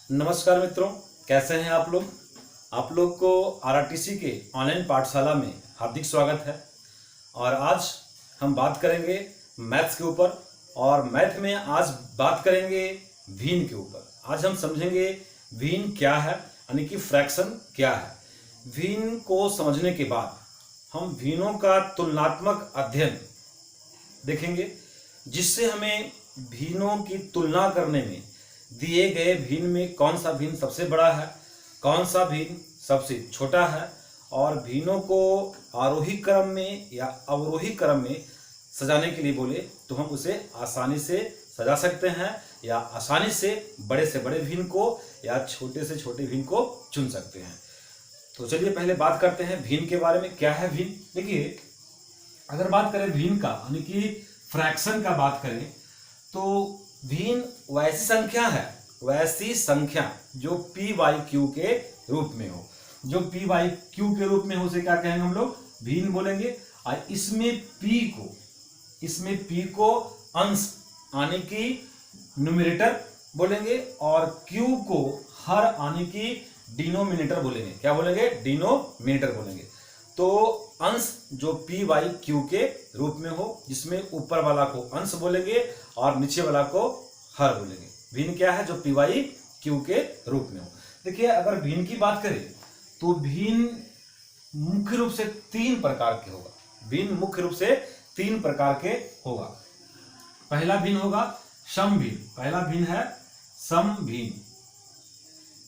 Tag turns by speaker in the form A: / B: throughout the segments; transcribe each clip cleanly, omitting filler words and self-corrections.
A: नमस्कार मित्रों, कैसे हैं आप लोग। आप लोग को आरआरटीसी के ऑनलाइन पाठशाला में हार्दिक स्वागत है। और आज हम बात करेंगे मैथ्स के ऊपर। और मैथ में आज बात करेंगे भिन्न के ऊपर। आज हम समझेंगे भिन्न क्या है, यानी कि फ्रैक्शन क्या है। भिन्न को समझने के बाद हम भिन्नों का तुलनात्मक अध्ययन देखेंगे, जिससे हमें भिन्नों की तुलना करने में दिए गए भिन्न में कौन सा भिन्न सबसे बड़ा है, कौन सा भिन्न सबसे छोटा है, और भिन्नों को आरोही क्रम में या अवरोही क्रम में सजाने के लिए बोले तो हम उसे आसानी से सजा सकते हैं, या आसानी से बड़े भिन्न को या छोटे से छोटे भिन्न को चुन सकते हैं। तो चलिए पहले बात करते हैं भिन्न के बारे में। क्या है भिन्न? देखिए, अगर बात करें भिन्न का यानी कि फ्रैक्शन का बात करें तो भिन्न वैसी संख्या जो पी बाई क्यू के रूप में हो। जो पी बाई क्यू के रूप में हो उसे क्या कहेंगे हम लोग? भिन्न बोलेंगे। और इसमें पी को अंश आने की न्यूमरेटर बोलेंगे, और क्यू को हर आने की डिनोमिनेटर बोलेंगे। क्या बोलेंगे? डिनोमिनेटर बोलेंगे। तो अंश जो पी बाई क्यू के रूप में हो, जिसमें ऊपर वाला को अंश बोलेंगे और नीचे वाला को हर बोलेंगे। भिन्न क्या है? जो पी बाई क्यू के रूप में हो। देखिए, अगर भिन्न की बात करें तो भिन्न मुख्य रूप से तीन प्रकार के होगा। भिन्न मुख्य रूप से तीन प्रकार के होगा। पहला भिन्न होगा समभिन्न। पहला भिन्न है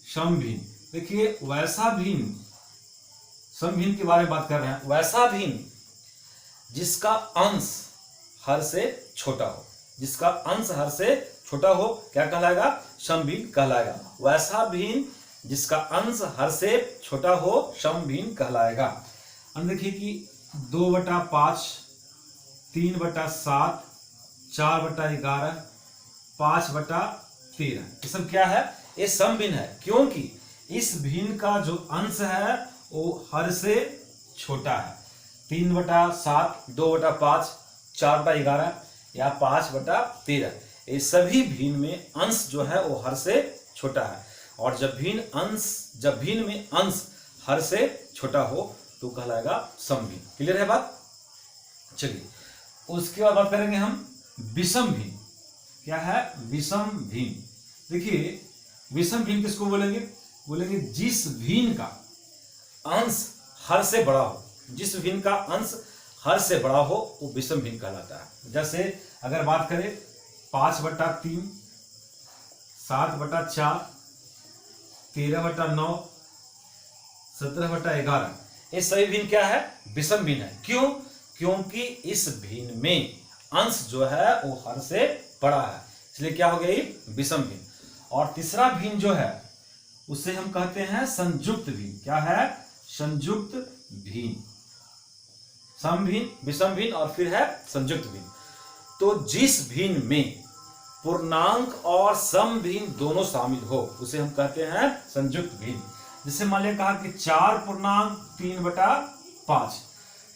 A: समभिन्न। देखिए, वैसा भिन्न, समभिन्न के बारे में बात कर रहे हैं, वैसा भिन्न जिसका अंश हर से छोटा हो। जिसका अंश हर से छोटा हो क्या कहलाएगा? समभिन्न कहलाएगा। वैसा भिन्न जिसका अंश हर से छोटा हो समभिन्न कहलाएगा। देखिए कि 2/5, 3/7, 4/11, 5/13, ये सब क्या है? ये समभिन्न है, क्योंकि इस भिन्न का जो अंश है वो हर से छोटा है। 3/7, 2/5, 4/11 या 5/13, ये सभी भिन्न में अंश जो है वो हर से छोटा है। और जब भिन्न में अंश हर से छोटा हो तो कहलाएगा समभिन्न। क्लियर है बात? चलिए, उसके बाद बात करेंगे हम विषम भिन्न। क्या है? विषम भिन्न। देखिए, विषम भिन्न किसको बोलेंगे? बोलेंगे जिस भिन्न का अंश हर से बड़ा हो। जिस भिन्न का अंश हर से बड़ा हो वो विषम भिन्न कहलाता है। जैसे अगर बात करें 5/3, 7/4, 13/9, 17/11, ये सभी भिन्न क्या है? विषम भिन्न है। क्यों? क्योंकि इस भिन्न में अंश जो है वो हर से बड़ा है, इसलिए क्या हो गई? विषम भिन्न। और तीसरा भिन्न जो है उसे हम कहते हैं संयुक्त भिन्न। क्या है? संयुक्त भिन्न। समभिन्न, विषम भिन्न और फिर है संयुक्त भिन्न। तो जिस भिन्न में पूर्णांक और सम भिन्न दोनों शामिल हो उसे हम कहते हैं संयुक्त भिन्न। जैसे मान लिया कहा कि 4/3/5,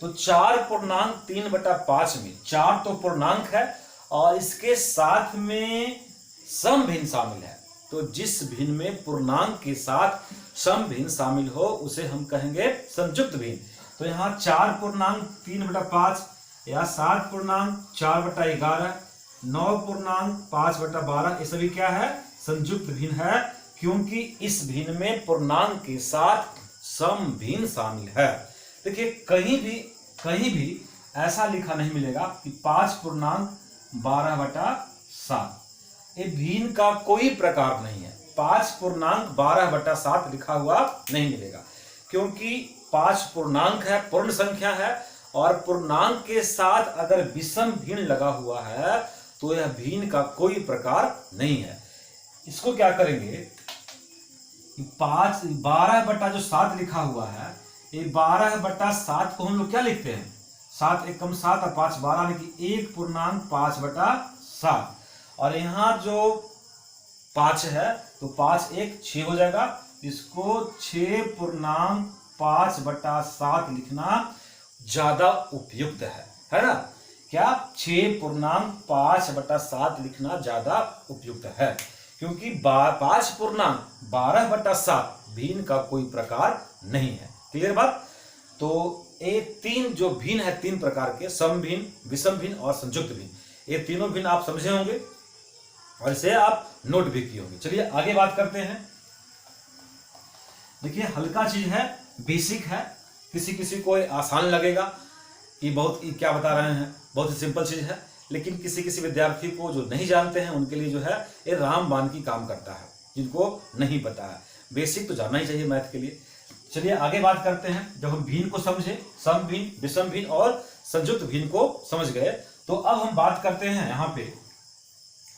A: तो 4/3/5 में 4 तो पूर्णांक है और इसके साथ में सम भिन्न शामिल है। तो जिस भिन्न में पूर्णांक के साथ सम भिन्न शामिल हो उसे हम कहेंगे संयुक्त भिन्न। तो यहाँ 4/3/5 या 7/4/11, 9/5/12, ये सभी क्या है? संयुक्त भिन्न है, क्योंकि इस भिन्न में पूर्णांक के साथ सम भिन्न शामिल है। देखिए, कहीं भी ऐसा लिखा नहीं मिलेगा कि 5/12/7। ये भिन्न का कोई प्रकार नहीं है। 5/12/7 लिखा हुआ नहीं मिलेगा, क्योंकि 5 पूर्णांक है, पूर्ण संख्या है, और पूर्णांक के साथ अगर विषम भिन्न लगा हुआ है तो यह भिन्न का कोई प्रकार नहीं है। इसको क्या करेंगे? 12/7 लिखा हुआ है, ये 12/7 को हम लोग क्या लिखते हैं? 7 एकम 7 और 5 12, यानी कि 1/5/7। और यहाँ जो 5 है तो 5 1 6 हो जाएगा। इसको 6/5/7 लिखना ज्यादा उपयुक्त है ना? क्या? 6/5/7 लिखना ज्यादा उपयुक्त है, क्योंकि 5/12 भिन्न का कोई प्रकार नहीं है। क्लियर बात। तो ये तीन जो भिन्न है, तीन प्रकार के, सम भिन्न, विषम भिन्न और संयुक्त भिन्न, ये तीनों भिन्न आप समझे होंगे और इसे आप नोट भी किए होंगे। चलिए आगे बात करते हैं। देखिए हल्का चीज है, बेसिक है, किसी किसी को आसान लगेगा कि बहुत क्या बता रहे हैं, बहुत ही सिंपल चीज है, लेकिन किसी किसी विद्यार्थी को जो नहीं जानते हैं उनके लिए जो है ये रामबाण की काम करता है, जिनको नहीं पता है। बेसिक तो जानना ही चाहिए मैथ के लिए। चलिए आगे बात करते हैं। जब हम भिन्न को समझे, सम भिन्न, विषम भिन्न और संयुक्त भिन्न को समझ गए, तो अब हम बात करते हैं यहाँ पे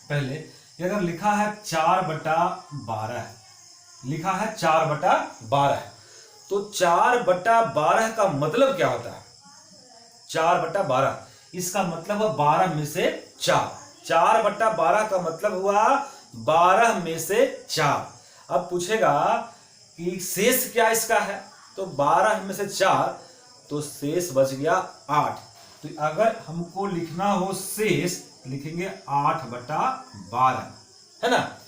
A: पहले कि अगर लिखा है 4/12, लिखा है 4/12, तो 4/12 का मतलब क्या होता है? 4/12 इसका मतलब है 12 में से 4। 4/12 का मतलब हुआ 12 में से 4। अब पूछेगा कि शेष क्या इसका है, तो 12 में से 4, तो शेष बच गया 8। तो अगर हमको लिखना हो शेष, लिखेंगे 8/12, है ना।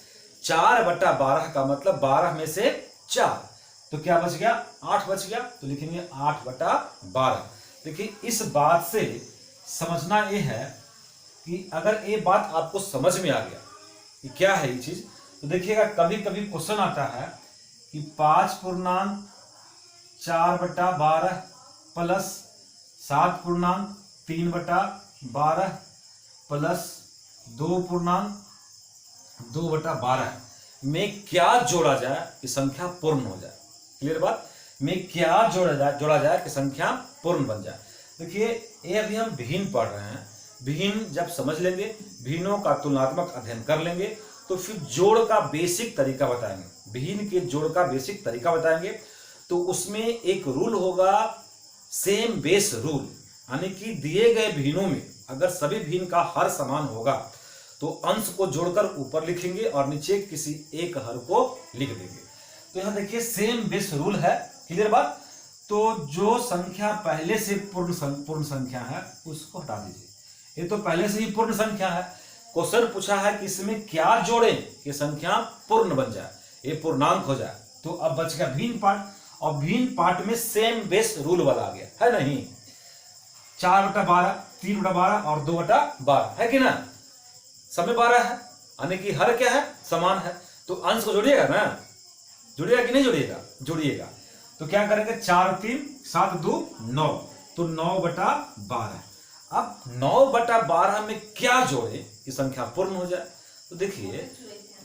A: 4/12 का मतलब 12 में से 4, तो क्या बच गया? 8 बच गया, तो लिखेंगे 8/12। देखिए इस बात से समझना ये है कि अगर ये बात आपको समझ में आ गया कि क्या है ये चीज, तो देखिएगा कभी कभी क्वेश्चन आता है कि 5/4/12 प्लस 7/3/12 प्लस 2/2/12 में क्या जोड़ा जाए कि संख्या पूर्ण हो जाए। क्लियर बात। में क्या जोड़ा जाए कि संख्या पूर्ण बन जाए। देखिए ये अभी हम भिन्न पढ़ रहे हैं। भिन्न जब समझ लेंगे, भिन्नों का तुलनात्मक अध्ययन कर लेंगे, तो फिर जोड़ का बेसिक तरीका बताएंगे। भिन्न के जोड़ का बेसिक तरीका बताएंगे, तो उसमें एक रूल होगा, सेम बेस रूल, यानी कि दिए गए भिन्नों में अगर सभी भिन्न का हर समान होगा तो अंश को जोड़कर ऊपर लिखेंगे और नीचे किसी एक हर को लिख देंगे। तो यहां देखिए सेम बेस रूल है। क्लियर बात। तो जो संख्या पहले से पूर्ण संख्या है उसको हटा दीजिए। ये तो पहले से ही पूर्ण संख्या है। क्वेश्चन पूछा है कि इसमें क्या जोड़ें कि संख्या पूर्ण बन जाए, ये पूर्णांक हो जाए। तो अब बच गया भिन्न पार्ट, और भिन्न पार्ट में सेम बेस रूल वाला आ गया, है नहीं। 4/12, 3/12 और 2/12 है कि ना। समय 12 है, यानी कि हर क्या है? समान है। तो अंश को जोड़िएगा ना, जुड़िएगा कि नहीं जुड़िएगा? जुड़िएगा। तो क्या करेंगे? 4 और 3 7 2 9, तो 9/12। अब 9/12 में क्या जोड़े कि संख्या पूर्ण हो जाए। तो देखिए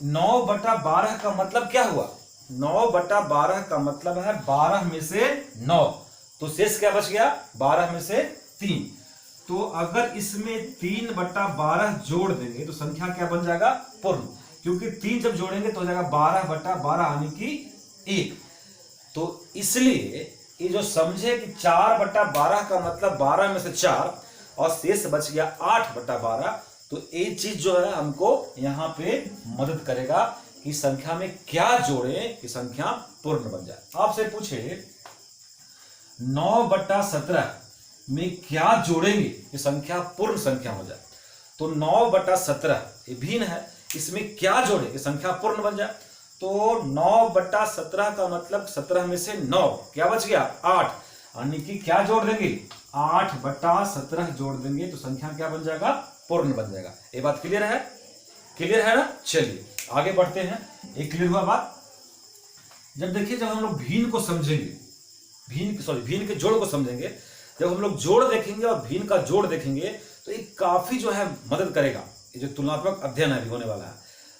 A: 9/12 का मतलब क्या हुआ? 9/12 का मतलब है 12 में से 9, तो शेष क्या बच गया? 12 में से 3। तो अगर इसमें 3/12 जोड़ देंगे तो संख्या क्या बन जाएगा? पूर्ण। क्योंकि 3 जब जोड़ेंगे तो हो जाएगा 12/12 यानी कि 1। तो इसलिए ये जो समझे कि 4/12 का मतलब 12 में से 4 और शेष बच गया 8/12, तो ये चीज जो है हमको यहाँ पे मदद करेगा कि संख्या में क्या जोड़े कि संख्या पूर्ण बन जाए। आपसे पूछे 9/17 में क्या जोड़ेंगे कि संख्या पूर्ण संख्या हो जाए, तो 9/17 ये भिन्न है, इसमें क्या जोड़े कि संख्या पूर्ण बन जाए। तो 9/17 का मतलब 17 में से 9 क्या बच गया? 8, यानी कि क्या जोड़ देंगे? 8/17 जोड़ देंगे तो संख्या क्या बन जाएगा? पूर्ण बन जाएगा। ये बात क्लियर है? क्लियर है ना। चलिए आगे बढ़ते हैं। एक क्लियर हुआ बात। जब देखिए जब हम लोग भिन्न को समझेंगे, भिन्न के जोड़ को समझेंगे, जब हम लोग जोड़ देखेंगे और भिन्न का जोड़ देखेंगे, तो ये काफी जो है मदद करेगा। ये जो तुलनात्मक अध्ययन है होने वाला है।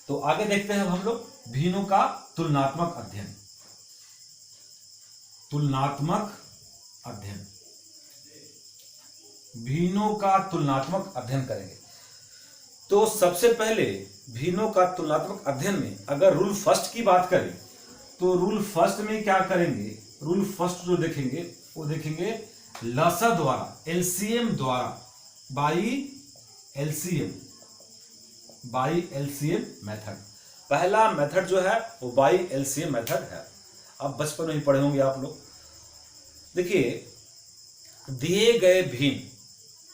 A: तो आगे देखते हैं हम लोग भिन्नों का तुलनात्मक अध्ययन। तुलनात्मक अध्ययन, भिन्नों का तुलनात्मक अध्ययन करेंगे। तो सबसे पहले भिन्नों का तुलनात्मक अध्ययन में अगर रूल फर्स्ट की बात करें, तो रूल फर्स्ट में क्या करेंगे? रूल फर्स्ट जो देखेंगे वो देखेंगे लसा द्वारा, एलसीएम द्वारा, बाई एलसीएम मेथड। पहला मेथड जो है वो बाई एलसीएम मेथड है। अब बचपन में ही पढ़े होंगे आप लोग। देखिए दिए गए भिन्न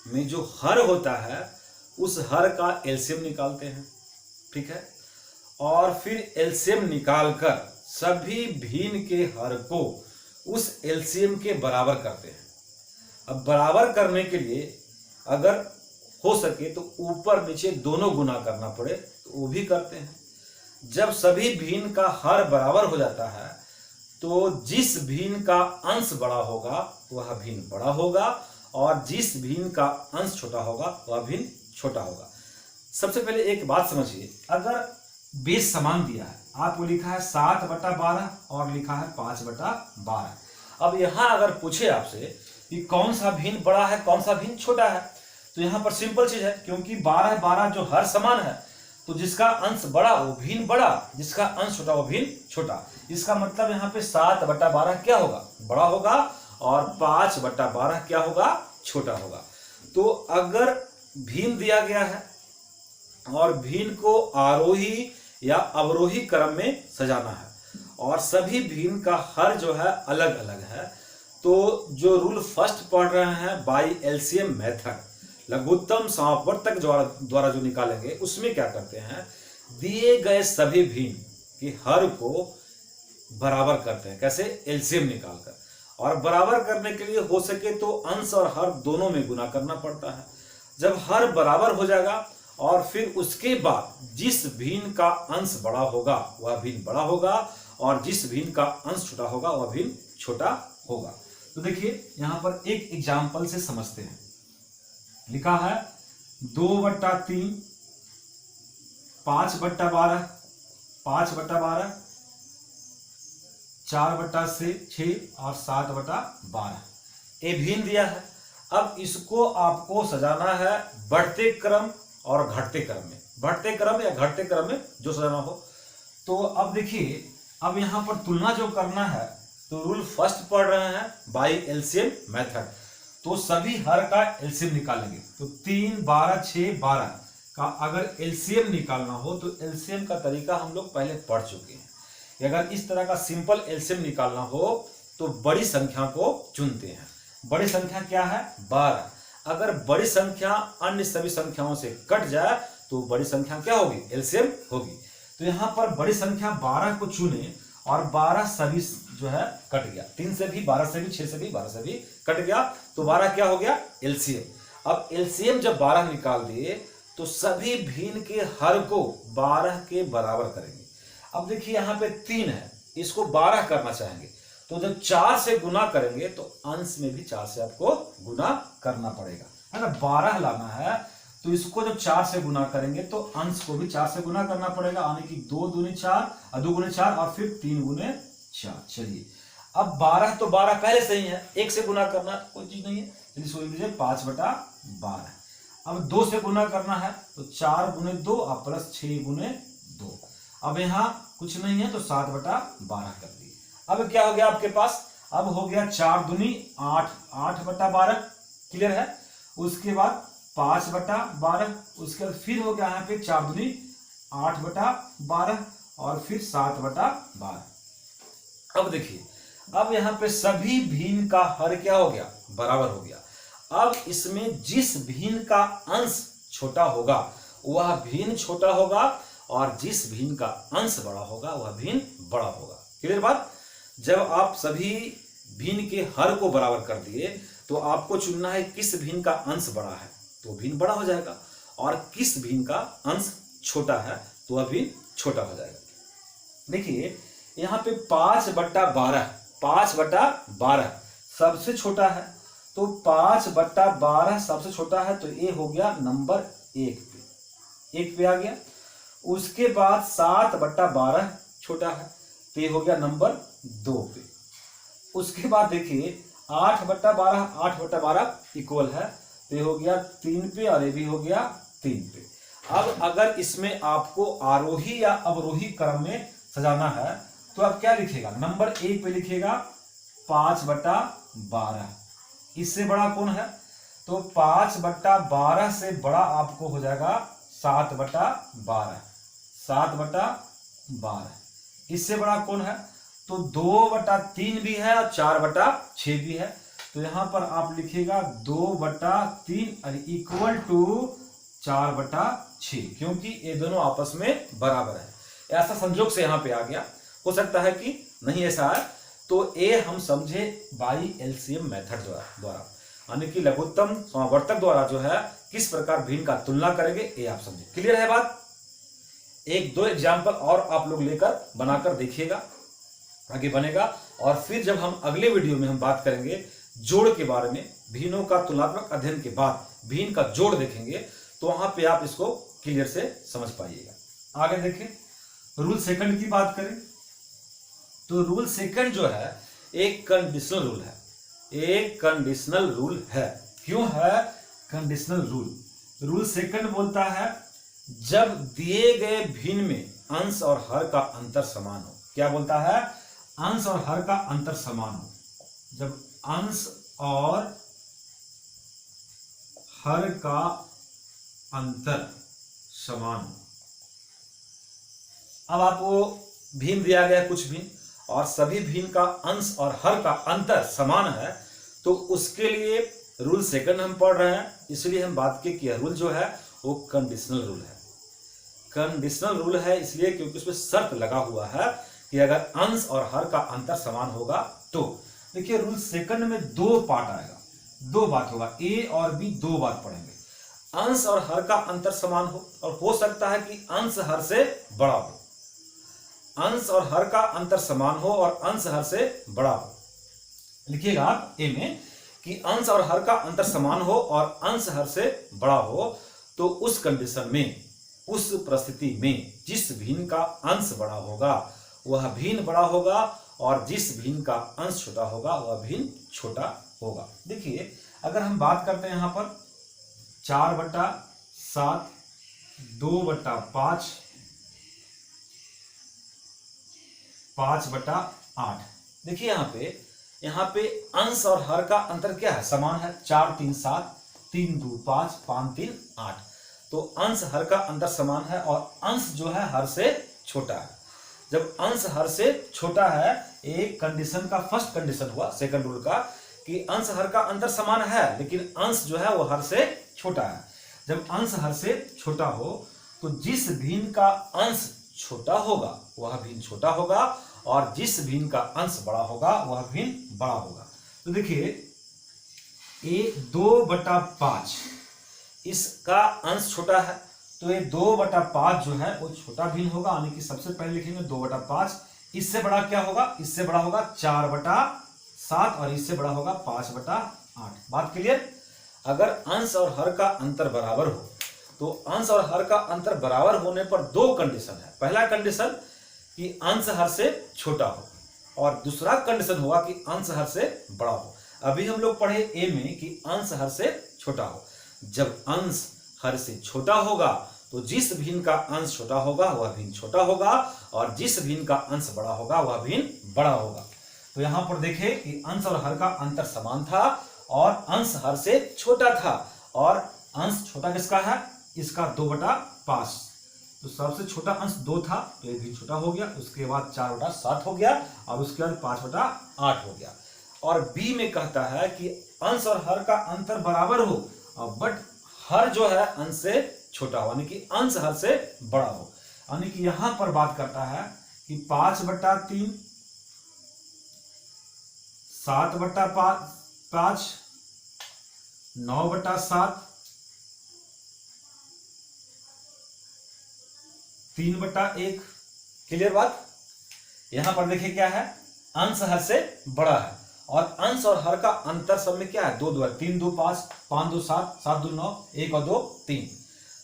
A: में जो हर होता है उस हर का एलसीएम निकालते हैं, ठीक है। और फिर एलसीएम निकालकर सभी भिन्न के हर को उस एलसीएम के बराबर करते हैं। अब बराबर करने के लिए अगर हो सके तो ऊपर नीचे दोनों गुना करना पड़े तो वो भी करते हैं। जब सभी भिन्न का हर बराबर हो जाता है तो जिस भिन्न का अंश बड़ा होगा वह भिन्न बड़ा होगा और जिस भिन्न का अंश छोटा होगा वह भिन्न छोटा होगा। सबसे पहले एक बात समझिए, अगर बेस समान दिया है, आपको लिखा है 7/12 और लिखा है 5/12। अब यहां अगर पूछे आपसे कि कौन सा भिन्न बड़ा है कौन सा भिन्न छोटा है, तो यहां पर सिंपल चीज है, क्योंकि 12/12 जो हर समान है तो जिसका अंश बड़ा वो भिन्न बड़ा, जिसका अंश छोटा वो भिन्न छोटा। इसका मतलब यहाँ पे 7/12 क्या होगा, बड़ा होगा और 5/12 क्या होगा, छोटा होगा। तो अगर भिन्न दिया गया है और भिन्न को आरोही या अवरोही क्रम में सजाना है और सभी भिन्न का हर जो है अलग अलग है, तो जो रूल फर्स्ट पढ़ रहे हैं बाई एलसीएम मेथड, लघुत्तम समापवर्तक द्वारा जो निकालेंगे उसमें क्या करते हैं, दिए गए सभी भिन्न के हर को बराबर करते हैं। कैसे, एलसीएम निकालकर। और बराबर करने के लिए हो सके तो अंश और हर दोनों में गुना करना पड़ता है। जब हर बराबर हो जाएगा और फिर उसके बाद जिस भिन्न का अंश बड़ा होगा वह भिन्न बड़ा होगा और जिस भिन्न का अंश छोटा होगा वह भिन्न छोटा होगा। तो देखिए यहां पर एक एग्जाम्पल से समझते हैं। लिखा है 2/3, 5/12, 5/12, 4/6 और 7/12 ये भिन्न दिया है। अब इसको आपको सजाना है बढ़ते क्रम और घटते क्रम में, बढ़ते क्रम या घटते क्रम में जो सजाना हो। तो अब देखिए, अब यहां पर तुलना जो करना है तो रूल फर्स्ट पढ़ रहे हैं बाई एलसीएम मेथड, तो सभी हर का एलसीएम निकालेंगे। तो 3, 12, 6, 12 का अगर एलसीएम निकालना हो तो एलसीएम का तरीका हम लोग पहले पढ़ चुके हैं। अगर इस तरह का सिंपल एलसीएम निकालना हो तो बड़ी संख्या को चुनते हैं। बड़ी संख्या क्या है, 12। अगर बड़ी संख्या अन्य सभी संख्याओं से कट जाए तो बड़ी संख्या क्या होगी, एलसीएम होगी। तो यहाँ पर बड़ी संख्या 12 को चुने और 12 सभी जो है कट गया, 3 से भी, 12 से भी, 6 से भी, 12 से भी कट गया, तो 12 क्या हो गया, एलसीएम। अब एलसीएम जब 12 निकाल दिए तो सभी भिन्न के हर को 12 के बराबर करेंगे। अब देखिए यहाँ पे 3 है, इसको 12 करना चाहेंगे तो जब 4 से गुना करेंगे तो अंश में भी 4 से आपको गुना करना पड़ेगा, है ना। 12 लाना है तो इसको जब 4 से गुना करेंगे तो अंश को भी 4 से गुना करना पड़ेगा, यानी कि 2 दूनी 4 और 2 गुने 4 और फिर 3 गुने 4। चलिए अब 12 तो 12 पहले से ही है, 1 से गुना करना कोई चीज नहीं है, चलिए सोच लीजिए 5/12। अब 2 से गुना करना है तो 4 गुने 2 और प्लस 6 गुने 2। अब यहाँ कुछ नहीं है तो 7/12 कर दिए। अब क्या हो गया आपके पास, अब हो गया 4 दूनी 8, 8/12 क्लियर है। उसके बाद 5/12, उसके बाद फिर हो गया यहाँ पे 4 दूनी 8/12 और फिर 7/12। अब देखिए, अब यहाँ पे सभी भिन्न का हर क्या हो गया, बराबर हो गया। अब इसमें जिस भिन्न का अंश छोटा होगा वह भिन्न छोटा होगा और जिस भिन्न का अंश बड़ा होगा वह भिन्न बड़ा होगा। क्लियर बात। जब आप सभी भिन्न के हर को बराबर कर दिए तो आपको चुनना है किस भिन्न का अंश बड़ा है तो भिन्न बड़ा हो जाएगा और किस भिन्न का अंश छोटा है तो वह भिन्न छोटा हो जाएगा। देखिए यहाँ पे 5/12, 5/12 सबसे छोटा है, तो 5/12 सबसे छोटा है तो ये हो गया नंबर 1 पे आ गया। उसके बाद 7/12 छोटा है तो ये हो गया नंबर 2 पे। उसके बाद देखिए 8/12 इक्वल है तो ये हो गया 3 पे और ये भी हो गया 3 पे। अब अगर इसमें आपको आरोही या अवरोही क्रम में सजाना है तो आप क्या लिखेगा, नंबर 1 पे लिखेगा 5/12। इससे बड़ा कौन है तो 5/12 से बड़ा आपको हो जाएगा 7/12, 7/12। इससे बड़ा कौन है तो 2/3 भी है और 4/6 भी है, तो यहां पर आप लिखिएगा 2/3 और इक्वल टू 4/6, क्योंकि ये दोनों आपस में बराबर है। ऐसा संजोग से यहाँ पे आ गया, हो सकता है कि नहीं ऐसा है। तो ए हम समझे बाई एलसीएम मेथड द्वारा, यानी कि लघुत्तम समावर्तक द्वारा जो है किस प्रकार भिन्न का तुलना करेंगे, ये आप समझे। क्लियर है बात? एक दो एग्जाम्पल और आप लोग लेकर बनाकर देखिएगा, आगे बनेगा। और फिर जब हम अगले वीडियो में हम बात करेंगे जोड़ के बारे में, भिन्नों का तुलनात्मक अध्ययन के बाद भिन्न का जोड़ देखेंगे, तो वहां पे आप इसको क्लियर से समझ पाइएगा। आगे देखें, रूल सेकंड की बात करें तो रूल सेकंड जो है एक कंडीशनल रूल है, एक कंडीशनल रूल है। क्यों है कंडीशनल रूल? रूल सेकंड बोलता है जब दिए गए भिन्न में अंश और हर का अंतर समान हो। क्या बोलता है? अंश और हर का अंतर समान हो। जब अंश और हर का अंतर समान हो। अब आपको भिन्न दिया गया कुछ भिन्न, और सभी भिन्न का अंश और हर का अंतर समान है, तो उसके लिए रूल सेकंड हम पढ़ रहे हैं, इसलिए हम बात की कि रूल जो है वो कंडीशनल रूल है। कंडीशनल रूल है इसलिए क्योंकि उसमें शर्त लगा हुआ है कि अगर अंश और हर का अंतर समान होगा तो। देखिए रूल सेकंड में दो पार्ट आएगा, दो बात होगा, ए और बी दो बात पढ़ेंगे। अंश और हर का अंतर समान हो, और हो सकता है कि अंश हर से बड़ा हो। अंश और हर का अंतर समान हो और अंश हर से बड़ा हो। लिखिएगा आप ए में कि अंश और हर का अंतर समान हो और अंश हर से बड़ा हो, तो उस कंडीशन में, उस परिस्थिति में जिस भिन्न का अंश बड़ा होगा वह भिन्न बड़ा होगा, और जिस भिन्न का अंश छोटा होगा वह भिन्न छोटा होगा। देखिए अगर हम बात करते हैं यहां पर 4/7, 2/5, 5/8। देखिए यहाँ पे अंश और हर का अंतर क्या है? समान है। 4 3 7, 3 2 5, 5 3 8। तो अंश हर का अंतर समान है और अंश जो है हर से छोटा है। जब अंश हर से छोटा है, एक कंडीशन का फर्स्ट कंडीशन हुआ सेकंड रूल का कि अंश हर का अंतर समान है लेकिन अंश जो है वो हर से छोटा है। जब अंश हर से छोटा हो तो जिस भिन्न का अंश छोटा होगा वह भिन्न छोटा होगा, और जिस भिन्न का अंश बड़ा होगा वह भिन्न बड़ा होगा। तो देखिए ये 2/5, इसका अंश छोटा है, तो ये 2/5 जो है वो छोटा भिन्न होगा, यानी कि सबसे पहले लिखेंगे 2/5। इससे बड़ा क्या होगा? इससे बड़ा होगा 4/7, और इससे बड़ा होगा 5/8। बात क्लियर? अगर अंश और हर का अंतर बराबर हो तो अंश और हर का अंतर बराबर होने पर दो कंडीशन है। पहला कंडीशन कि अंश हर से छोटा हो, और दूसरा कंडीशन हुआ कि अंश हर से बड़ा हो। अभी हम लोग पढ़े ए में कि अंश हर से छोटा हो। जब अंश हर से छोटा होगा तो जिस भिन्न का अंश छोटा होगा वह भिन्न छोटा होगा, और जिस भिन्न का अंश बड़ा होगा वह भिन्न बड़ा होगा। तो यहां पर देखें कि अंश और हर का अंतर समान था और अंश हर से छोटा था, और अंश छोटा किसका है? इसका 2/5। तो सबसे छोटा अंश 2 था, तो ये भी छोटा हो गया। उसके बाद 4/7 हो गया, और उसके बाद 5/8 हो गया। और बी में कहता है कि अंश और हर का अंतर बराबर हो, बट हर जो है अंश से छोटा हो, यानी कि अंश हर से बड़ा हो। यानी कि यहां पर बात करता है कि 5/3, 7/5, 9/7, 3/1। क्लियर बात? यहां पर देखिए क्या है, अंश हर से बड़ा है, और अंश और हर का अंतर सब में क्या है? 2 2 है। 3 2 5, 5 2 7, 7 2 9, 1 और 2 3।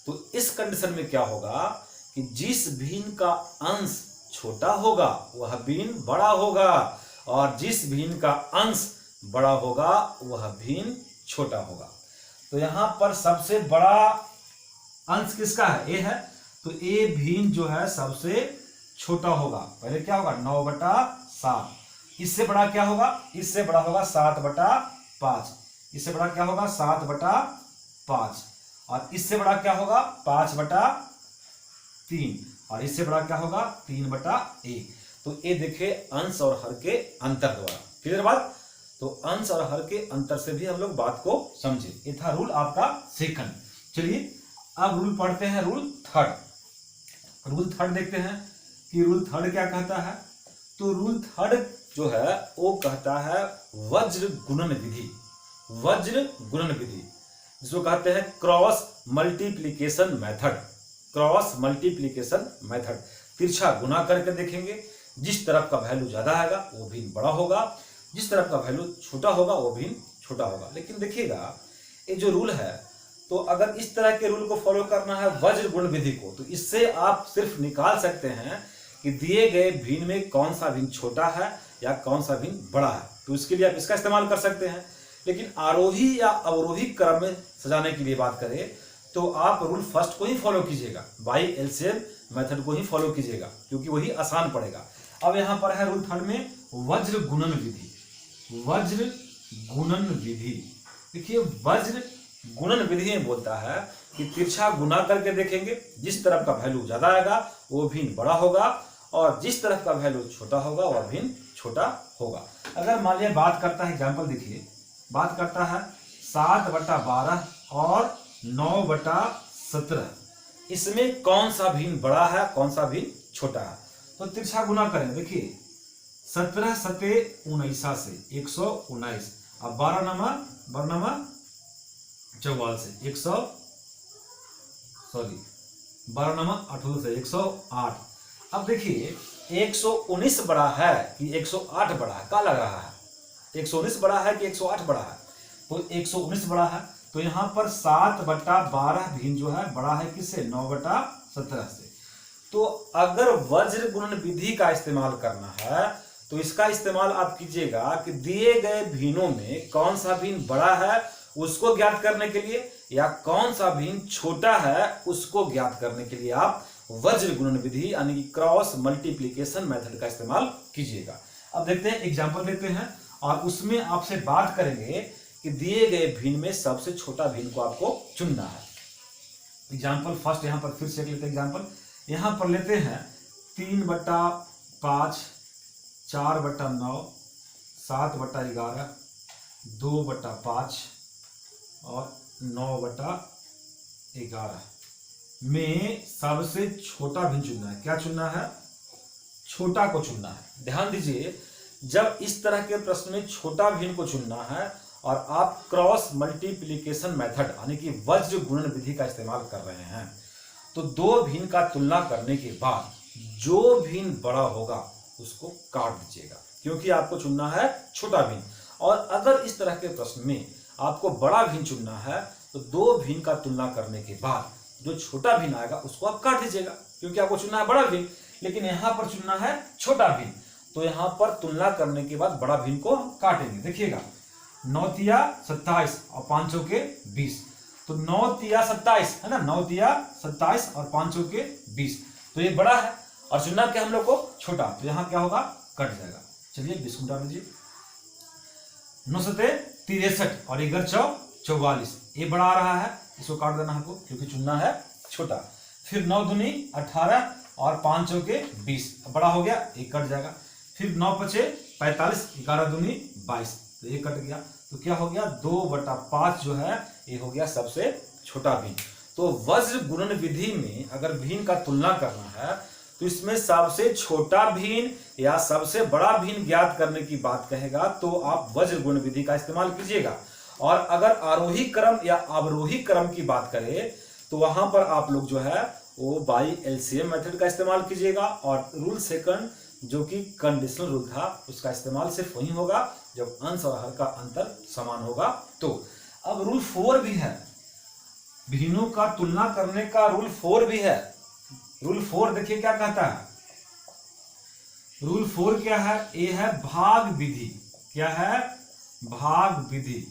A: तो इस कंडीशन में क्या होगा कि जिस भिन्न का अंश छोटा होगा वह भिन्न बड़ा होगा, और जिस भिन्न का अंश बड़ा होगा वह भिन्न छोटा होगा। तो यहां पर सबसे बड़ा अंश किसका है? ए है, तो ए भिन्न जो है सबसे छोटा होगा। पहले क्या होगा? 9/7। इससे बड़ा क्या होगा? इससे बड़ा होगा 7/5। इससे बड़ा क्या होगा? 7/5। और इससे बड़ा क्या होगा? 5/3। और इससे बड़ा क्या होगा? 3/1। तो ये देखिए अंश और हर के अंतर द्वारा। क्लियर बात? तो अंश और हर के अंतर से भी हम लोग बात को समझे। ये था रूल आपका सेकंड। चलिए अब रूल पढ़ते हैं, रूल थर्ड। रूल थर्ड देखते हैं कि रूल थर्ड क्या कहता है? तो रूल थर्ड जो है वो कहता है वज्र गुणन विधि। वज्र गुणन विधि जिसको कहते हैं cross multiplication method. Cross multiplication method, तिरछा गुना करके देखेंगे, जिस तरफ का वैल्यू ज्यादा आएगा वो भिन्न बड़ा होगा, जिस तरफ का वैल्यू छोटा होगा वो भिन्न छोटा होगा। लेकिन देखिएगा ये जो रूल है, तो अगर इस तरह के रूल को फॉलो करना है वज्र गुण विधि को, तो इससे आप सिर्फ निकाल सकते हैं कि दिए गए भिन्न में कौन सा भिन्न छोटा है या कौन सा भिन्न बड़ा है। तो इसके लिए आप इसका इस्तेमाल कर सकते हैं। लेकिन आरोही या अवरोही क्रम में सजाने की भी बात करें तो आप रूल फर्स्ट को ही फॉलो कीजिएगा, बाई एलसीएम मेथड को ही फॉलो कीजिएगा, क्योंकि वही आसान पड़ेगा। अब यहां पर है रूल थर्ड में वज्र गुणन विधि। वज्र गुणन विधि, देखिए वज्र गुणन विधि में बोलता है कि तिरछा गुना करके देखेंगे, जिस तरफ का वैल्यू ज्यादा आएगा वो भिन्न बड़ा होगा और जिस तरफ का वैल्यू छोटा होगा वह भिन्न छोटा होगा। अगर मान लिया बात करता है, एग्जाम्पल देखिए, बात करता है 7/12 और 9/17, इसमें कौन सा भिन्न बड़ा है कौन सा भिन्न छोटा है? तो तिरछा गुना करें, देखिए 17 सते 19 से 119, अब 12 नमा 44 से 12 नमा 18 से 108। अब देखिए 119 बड़ा है कि 108 बड़ा है? क्या लग रहा है? 119 बड़ा है कि 108 बड़ा है? तो 119 बड़ा है। तो यहां पर 7/12 भिन्न जो है बड़ा है किससे? 9/17 से। तो अगर वज्र गुणन विधि का इस्तेमाल करना है तो इसका इस्तेमाल आप कीजिएगा कि दिए गए भिन्नों में कौन सा भिन्न बड़ा है उसको ज्ञात करने के लिए या कौन सा भिन्न छोटा है उसको ज्ञात करने के लिए आप वज्र गुणन विधि यानी कि क्रॉस मल्टीप्लिकेशन मेथड का इस्तेमाल कीजिएगा। अब देखते हैं, एग्जांपल देखते हैं और उसमें आपसे बात करेंगे कि दिए गए भिन्न में सबसे छोटा भिन्न को आपको चुनना है। एग्जांपल फर्स्ट यहां पर फिर से लेते हैं एग्जांपल, यहां पर लेते हैं 3/5, 4/9, 7/11, 2/5 और 9/11 में सबसे छोटा भिन्न चुनना है। क्या चुनना है? छोटा को चुनना है। ध्यान दीजिए, जब इस तरह के प्रश्न में छोटा भिन्न को चुनना है और आप क्रॉस मल्टीप्लिकेशन मेथड यानी कि वज्र गुणन विधि का इस्तेमाल कर रहे हैं, तो दो भिन्न का तुलना करने के बाद जो भिन्न बड़ा होगा उसको काट दीजिएगा, क्योंकि आपको चुनना है छोटा भिन्न। और अगर इस तरह के प्रश्न में आपको बड़ा भिन्न चुनना है तो दो भिन्न का तुलना करने के बाद जो छोटा भिन्न आएगा उसको आप काट दीजिएगा, क्योंकि आपको चुनना है बड़ा भिन्न, लेकिन यहां पर चुनना है छोटा भिन्न। तो यहां पर तुलना करने के बाद बड़ा भिन्न को काटेंगे। देखिएगा 9 × 27 और 5 के 20, तो 9 × 27 है ना, 9 × 27 और 5 के 20, तो ये बड़ा है और चुनना क्या हम लोग को? छोटा। तो यहां क्या होगा? कट जाएगा। चलिए 20 को डाल दीजिए। 9 × 63 और 11 × 44, ये बड़ा आ रहा है, इसको काट देना हमको क्योंकि चुनना है छोटा। फिर 9 दूनी 18 और 5 के 20, बड़ा हो गया, ये कट जाएगा। फिर 9 × 5 = 45, 11 दूनी 22, तो ये कट गया। तो क्या हो गया? 2/5 जो है ये हो गया सबसे छोटा भिन्न। तो वज्र गुणन विधि में अगर भिन्न का तुलना करना है तो इसमें सबसे छोटा भिन्न या सबसे बड़ा भिन्न ज्ञात करने की बात कहेगा तो आप वज्र गुणन विधि का इस्तेमाल कीजिएगा। और अगर आरोही क्रम या अवरोही क्रम की बात करें तो वहां पर आप लोग जो है वो बाई एलसीएम मेथड का इस्तेमाल कीजिएगा। और रूल सेकंड जो कि कंडीशनल रूल था उसका इस्तेमाल सिर्फ वही होगा जब अंश और हर का अंतर समान होगा। तो अब रूल 4 भी है, भिन्नों का तुलना करने का रूल 4 भी है। रूल 4 देखिए क्या कहता है। रूल 4 क्या है? ये है भाग विधि। क्या है? भाग विधि,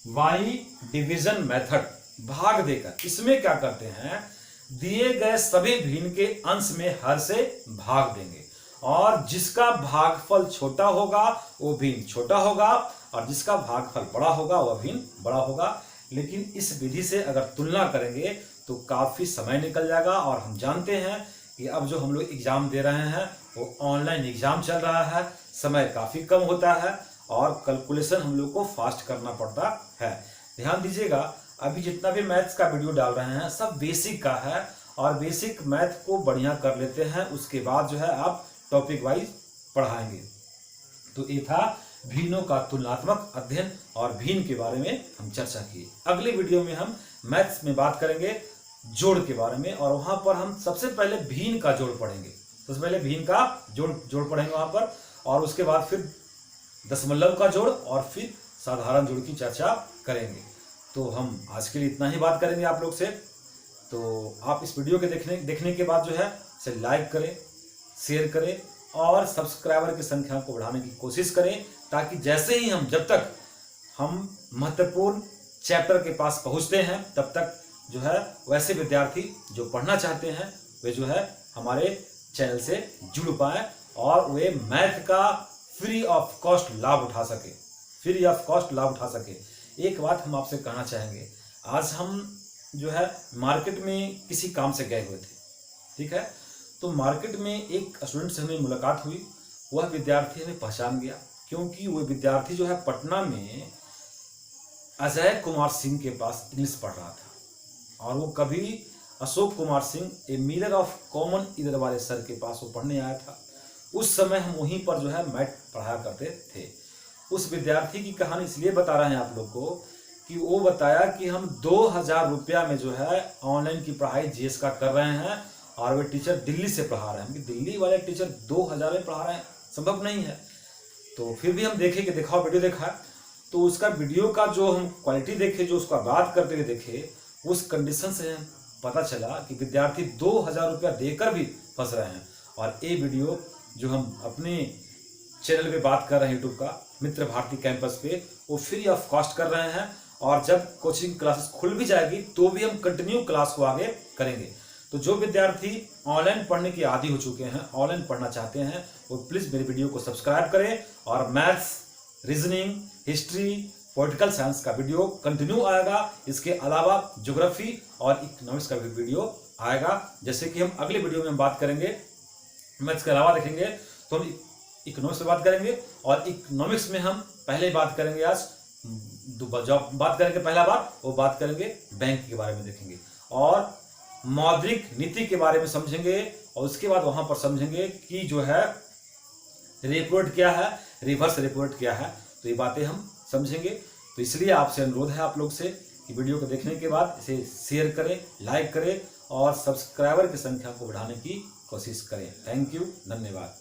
A: वाई डिवीजन मेथड, भाग देकर। इसमें क्या करते हैं? दिए गए सभी भिन्न के अंश में हर से भाग देंगे और जिसका भागफल छोटा होगा वो भिन्न छोटा होगा और जिसका भागफल बड़ा होगा वह भिन्न बड़ा होगा। लेकिन इस विधि से अगर तुलना करेंगे तो काफी समय निकल जाएगा और हम जानते हैं कि अब जो हम लोग एग्जाम दे रहे हैं वो ऑनलाइन एग्जाम चल रहा है, समय काफी कम होता है और कैलकुलेशन हम लोग को फास्ट करना पड़ता है। ध्यान दीजिएगा, अभी जितना भी मैथ्स का वीडियो डाल रहे हैं सब बेसिक का है और बेसिक मैथ को बढ़िया कर लेते हैं, उसके बाद जो है आप टॉपिक वाइज पढ़ाएंगे। तो ये था भिन्नों का तुलनात्मक अध्ययन और भिन्न के बारे में हम चर्चा की। अगले वीडियो में हम मैथ्स में बात करेंगे जोड़ के बारे में, और वहां पर हम सबसे पहले भिन्न का जोड़ पढ़ेंगे। सबसे पहले भिन्न का जोड़ पढ़ेंगे वहां पर, और उसके बाद फिर दशमलव का जोड़ और फिर साधारण जोड़ की चर्चा करेंगे। तो हम आज के लिए इतना ही बात करेंगे आप लोग से। तो आप इस वीडियो के देखने के बाद जो है इसे लाइक करें, शेयर करें और सब्सक्राइबर की संख्या को बढ़ाने की कोशिश करें, ताकि जैसे ही जब तक हम महत्वपूर्ण चैप्टर के पास पहुंचते हैं तब तक जो है वैसे विद्यार्थी जो पढ़ना चाहते हैं वे जो है हमारे चैनल से जुड़ पाए और वे मैथ का फ्री ऑफ कॉस्ट लाभ उठा सके। एक बात हम आपसे कहना चाहेंगे, आज हम जो है मार्केट में किसी काम से गए हुए थे, ठीक है। तो मार्केट में एक स्टूडेंट से हमें मुलाकात हुई, वह विद्यार्थी हमें पहचान गया, क्योंकि वह विद्यार्थी जो है पटना में अजय कुमार सिंह के पास इंग्लिश पढ़ रहा था, और वो कभी Ashok Kumar Singh a mirror of common year वाले सर के पास वो पढ़ने आया था। उस समय हम वहीं पर जो है मैथ पढ़ाया करते थे। उस विद्यार्थी की कहानी इसलिए बता रहे हैं आप लोग को कि वो बताया कि हम 2000 रुपया में जो है ऑनलाइन की पढ़ाई जीएस का कर रहे हैं, और वे टीचर दिल्ली से पढ़ा रहे हैं। कि दिल्ली वाले टीचर 2000 में पढ़ा रहे हैं, संभव नहीं है। तो फिर भी हम देखे कि वीडियो देखा, तो उसका वीडियो का जो हम क्वालिटी देखे, जो उसका बात करते हुए देखे, उस कंडीशन से पता चला कि विद्यार्थी 2000 रुपया देकर भी फंस रहे हैं। और ये वीडियो जो हम अपने चैनल पे बात कर रहे हैं यूट्यूब का मित्र भारती कैंपस पे, वो फ्री ऑफ कॉस्ट कर रहे हैं, और जब कोचिंग क्लासेस खुल भी जाएगी तो भी हम कंटिन्यू क्लास को आगे करेंगे। तो जो विद्यार्थी ऑनलाइन पढ़ने के आदी हो चुके हैं, ऑनलाइन पढ़ना चाहते हैं, वो प्लीज़ मेरे वीडियो को सब्सक्राइब करें, और maths, reasoning, history, political science का वीडियो कंटिन्यू आएगा। इसके अलावा ज्योग्राफी और इकोनॉमिक्स का भी वीडियो आएगा। जैसे कि हम अगले वीडियो में हम बात करेंगे, मैथ्स के अलावा देखेंगे तो हम इकोनॉमिक्स पे बात करेंगे, और इकोनॉमिक्स में हम पहले बात करेंगे, आज जब बात करेंगे पहला बार वो बात करेंगे बैंक के बारे में देखेंगे, और मौद्रिक नीति के बारे में समझेंगे, और उसके बाद वहां पर समझेंगे कि जो है रेपो रेट क्या है, रिवर्स रेपो रेट क्या है। तो ये बातें हम समझेंगे। तो इसलिए आपसे अनुरोध है आप लोग से कि वीडियो को देखने के बाद इसे शेयर करें, लाइक करें और सब्सक्राइबर की संख्या को बढ़ाने की कोशिश करें। थैंक यू, धन्यवाद।